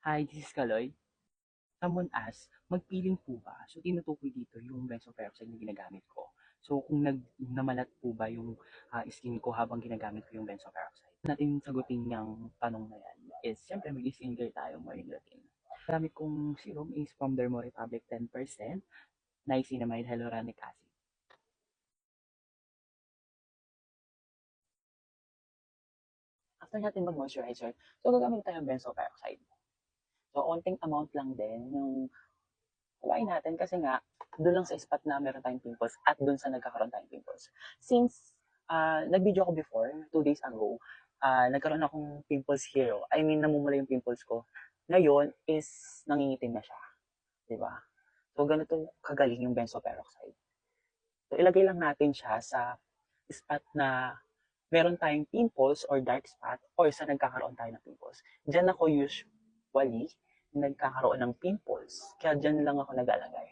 Hi, this is Kaloy. Someone asked, magpiling po ba? So, tinutukoy dito yung benzoyl peroxide na ginagamit ko. So, kung namalat po ba yung skin ko habang ginagamit ko yung benzoyl peroxide. Natin sagutin yung tanong na yan is, syempre may skincare tayo, morning routine. Gamit kong serum is from Dermo Republic 10%, niacinamide hyaluronic acid. After natin mag-moisturizer, so gagamit tayo ng benzoyl peroxide. So, onting amount lang din yung kumain natin kasi nga, doon lang sa spot na meron tayong pimples at doon sa nagkakaroon tayong pimples. Since nag-video ko before, 2 days ago, nagkaroon akong pimples here. I mean, namumula yung pimples ko. Ngayon is nangingitim na siya. Diba? So, ganito kagaling yung benzoyl peroxide. So, ilagay lang natin siya sa spot na meron tayong pimples or dark spot or sa nagkakaroon tayo ng pimples. Diyan ako usually nagkakaroon ng pimples. Kaya dyan lang ako naglalagay.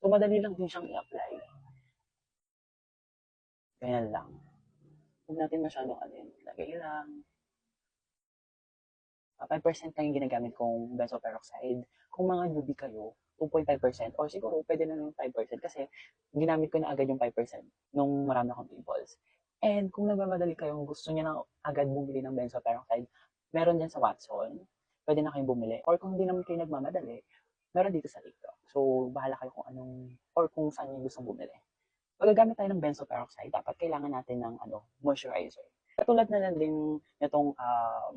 So, madali lang din siyang i-apply. Ganyan lang. Huwag natin masyadong alin. Lagay lang. 5% lang yung ginagamit kong benzoyl peroxide. Kung mga newbie kayo, 2.5% or siguro pwede na ng 5% kasi ginamit ko na agad yung 5% nung marami akong pimples. And kung nagmamadali kayong gusto niya na agad bumili ng benzoyl peroxide, meron dyan sa Watson. Pwede na kayong bumili. Or kung hindi naman kayo nagmamadali, meron dito sa TikTok. So, bahala kayo kung anong, or kung saan yung gustong bumili. Pag gagamit tayo ng benzoyl peroxide, dapat kailangan natin ng moisturizer. Katulad na lang din itong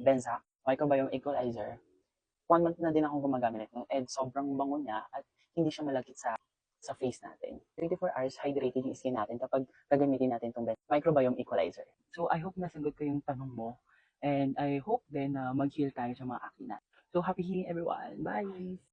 Benzac, microbiome equalizer. 1 month na din akong gumagamit nito and sobrang bango niya at hindi siya malagkit sa face natin. 24 hours hydrated yung skin natin kapag gagamitin natin itong microbiome equalizer. So I hope nasagot ko yung tanong mo and I hope din na mag-heal tayo sa mga acne natin. So happy healing everyone. Bye!